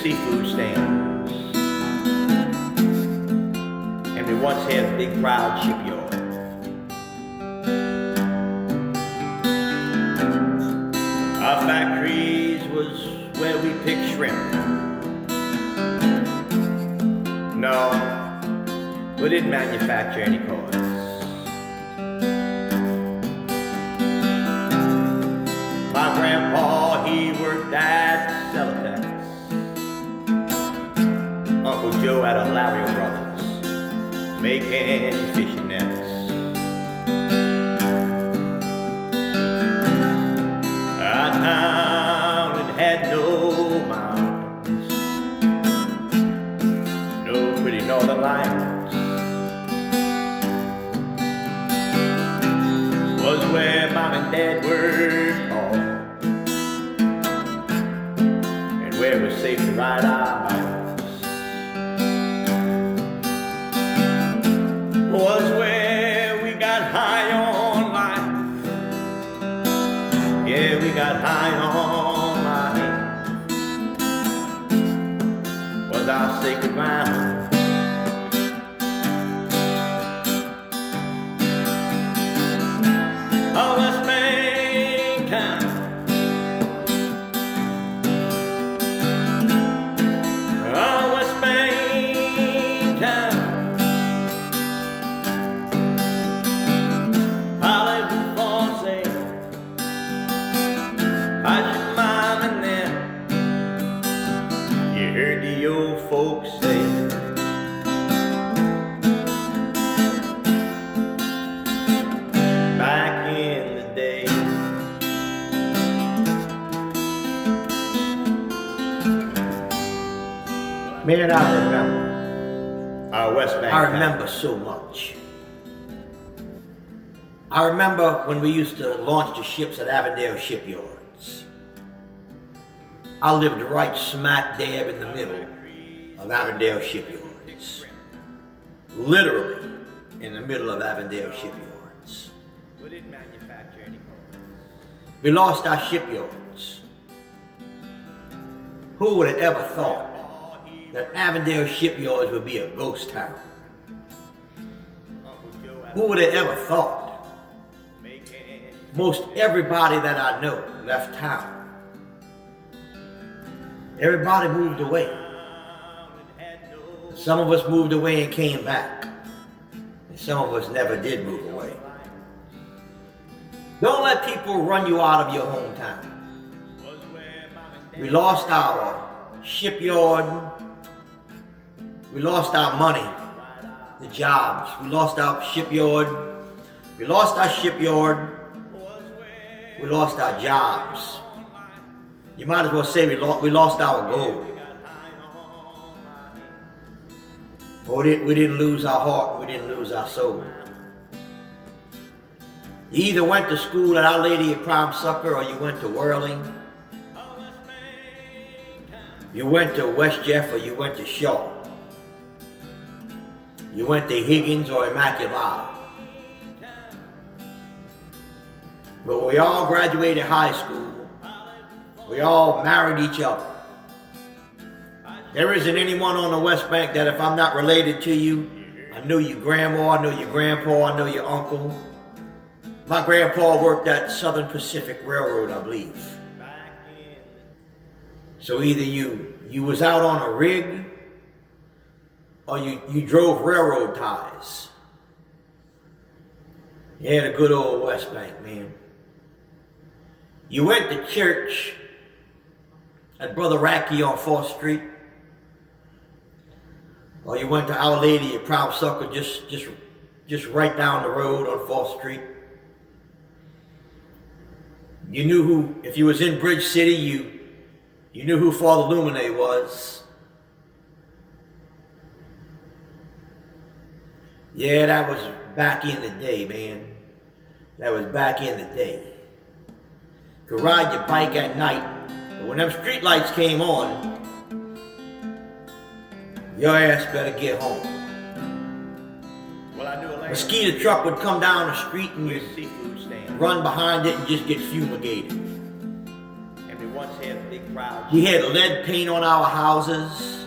seafood stands. And we once had a big PROUD shipyard. Our factories was where we picked shrimp. No, we didn't manufacture any cars. My grandpa, he worked at Celotex. Uncle Joe at O'Larry Brothers, making fishing nets. Our town, it had no mountains, no pretty northern lights. Was where Mom and Dad were born, and where it was safe to ride our bikes. Was where we got high on life. Yeah, we got high on life. Was our sacred ground. Oh, Westbank Town. Oh, Westbank Town. Hollywood for sale. How's your mom and them? You heard the old folks say. Back in the day. Man, I remember our Westbank. I remember so much. I remember when we used to launch the ships at Avondale shipyards. I lived right smack dab in the middle of Avondale shipyards. Literally in the middle of Avondale shipyards. We didn't manufacture any cars. We lost our shipyards. Who would have ever thought that Avondale shipyards would be a ghost town? Who would have ever thought? Most everybody that I know left town. Everybody moved away. Some of us moved away and came back. And some of us never did move away. Don't let people run you out of your hometown. We lost our shipyard. We lost our money, the jobs. We lost our shipyard. We lost our shipyard. We lost our jobs. You might as well say we lost our gold. We didn't lose our heart. We didn't lose our soul. You either went to school at Our Lady of Prime Sucker or you went to Whirling. You went to West Jeff or you went to Shaw. You went to Higgins or Immaculata. But we all graduated high school. We all married each other. There isn't anyone on the West Bank that if I'm not related to you, I know your grandma, I know your grandpa, I know your uncle. My grandpa worked at Southern Pacific Railroad, I believe. So either you was out on a rig or you drove railroad ties. Yeah, the good old West Bank, man. You went to church at Brother Racky on 4th Street. Or you went to Our Lady of Proud Sucker just right down the road on 4th Street. You knew who, if you was in Bridge City, you knew who Father Lumine was. Yeah, that was back in the day, man. That was back in the day. You could ride your bike at night, but when them street lights came on, your ass better get home. Well, I knew a mosquito truck would come down the street and you'd run behind it and just get fumigated. And we once had a big We had lead paint on our houses.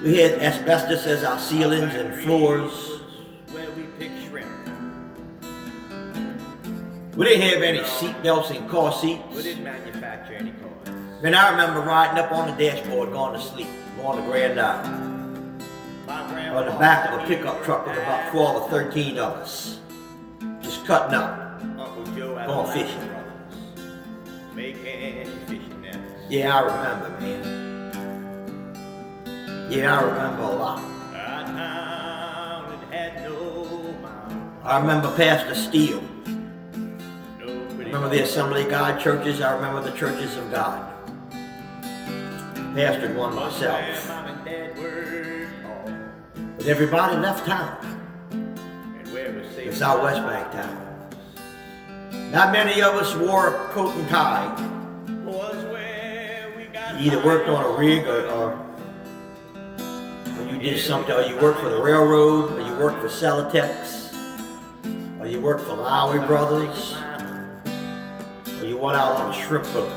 We had asbestos as our ceilings and floors. We didn't have any seat belts and car seats. We didn't manufacture any cars. And I remember riding up on the dashboard, going to sleep, going to Grand Isle. On the back of a pickup truck with about 12 or 13 of us. Just cutting up, going fishing. Making fishing nets. Yeah, I remember, man. Yeah, I remember a lot. I remember Pastor Steele. I remember the Assembly of God churches. I remember the Churches of God. Pastored one myself. But everybody left town. It's our Westbank Town. Not many of us wore a coat and tie. You either worked on a rig or you did something, or you worked for the railroad, or you worked for Celotex, or you worked for Lowry Brothers, or you went out on a shrimp boat.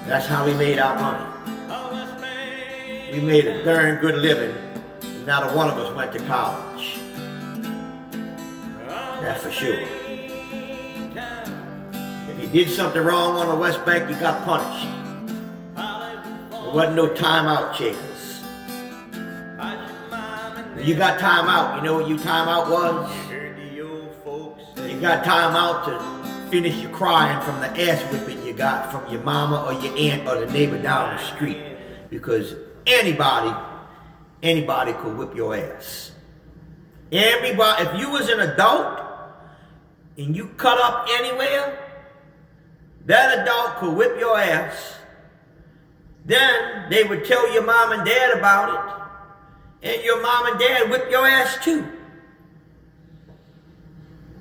That's how we made our money. We made a darn good living. Not a one of us went to college. That's for sure. If you did something wrong on the West Bank, you got punished. There wasn't no timeout chairs. You got timeout. You know what your timeout was? You got timeout to finish your crying from the ass whipping you got from your mama or your aunt or the neighbor down the street. Because anybody could whip your ass. Everybody, if you was an adult and you cut up anywhere, that adult could whip your ass. Then they would tell your mom and dad about it, and your mom and dad whip your ass too.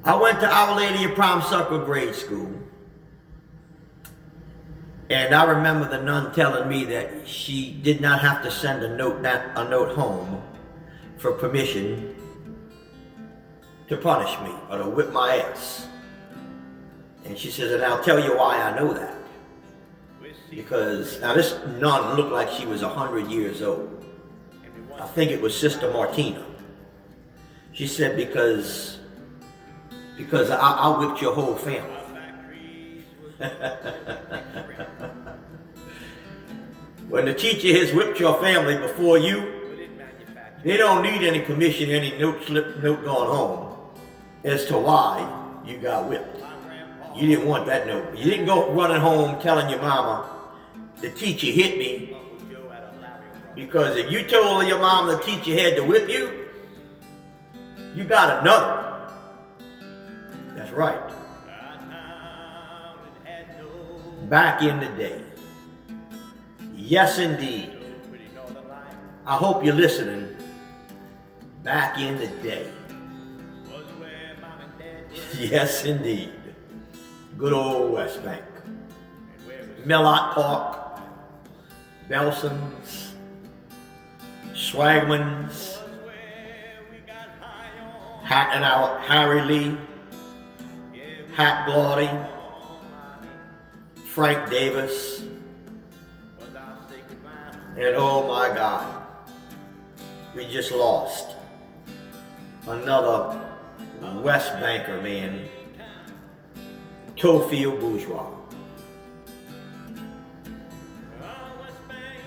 I went to Our Lady of Prom Sucker grade school, and I remember the nun telling me that she did not have to send a note home for permission to punish me or to whip my ass. And she says, and I'll tell you why I know that. Because, now this nun looked like she was 100 years old. I think it was Sister Martina. She said, because I whipped your whole family. When the teacher has whipped your family before you, they don't need any commission, any note going home as to why you got whipped. You didn't want that note. You didn't go running home telling your mama, the teacher hit me. Because if you told your mom the teacher had to whip you, you got another one. That's right. Back in the day. Yes, indeed. I hope you're listening. Back in the day. Yes, indeed. Good old West Bank. Millot Park. Belson's. Swagman's. Harry Lee. Hat Blotty. Frank Davis. And oh my God, we just lost another West Banker, man. Tofield Bourgeois.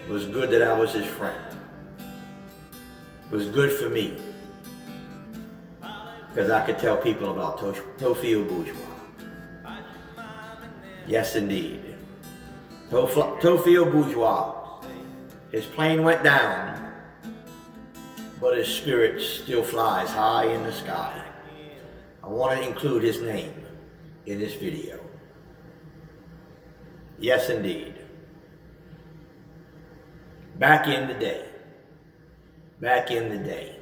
It was good that I was his friend. It was good for me, because I could tell people about Tofield Bourgeois. Yes, indeed. Tofield Bourgeois. His plane went down, but his spirit still flies high in the sky. I want to include his name in this video. Yes, indeed. Back in the day. Back in the day.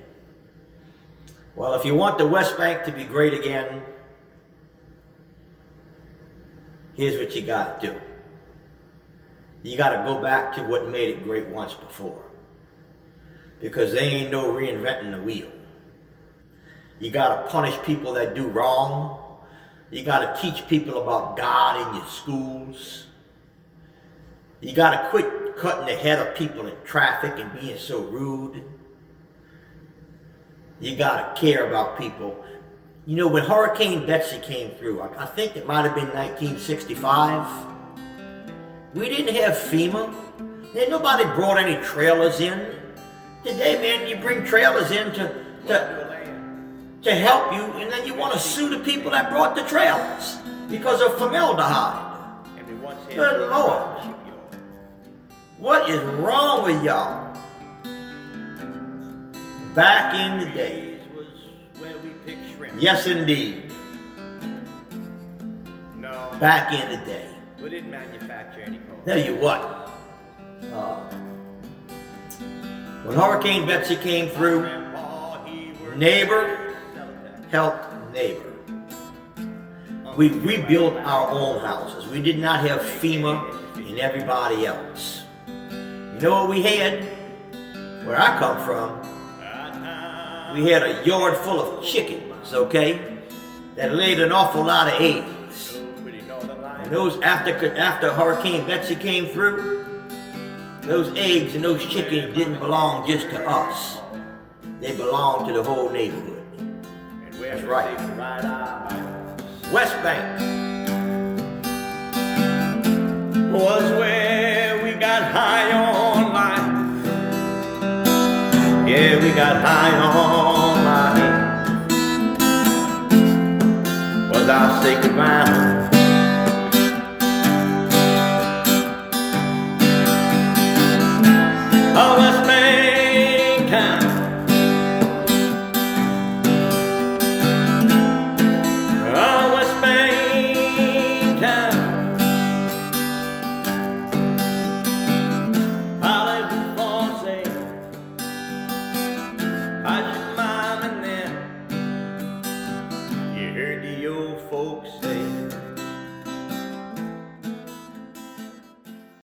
Well, if you want the West Bank to be great again, here's what you got to do. You got to go back to what made it great once before. Because there ain't no reinventing the wheel. You got to punish people that do wrong. You got to teach people about God in your schools. You got to quit cutting the head of people in traffic and being so rude. You got to care about people. You know, when Hurricane Betsy came through, I think it might have been 1965, we didn't have FEMA. Then nobody brought any trailers in. Today, man, you bring trailers in to help you, and then you want to sue the people that brought the trailers because of formaldehyde. Good Lord. What is wrong with y'all? Back in the day. Yes, indeed. No. Back in the day. We didn't manufacture any coal. Tell you what. When Hurricane Betsy came through, neighbor helped neighbor. We rebuilt our own houses. We did not have FEMA and everybody else. You know what we had? Where I come from, we had a yard full of chickens, okay? That laid an awful lot of eggs. And those, after Hurricane Betsy came through, those eggs and those chickens didn't belong just to us. They belonged to the whole neighborhood. That's right. Westbank was where we got high on life. Yeah, we got high on life. Was our sacred ground. Oh, Westbank Town. Oh, Westbank Town. I lived for sale. How's your mom and them? You heard the old folks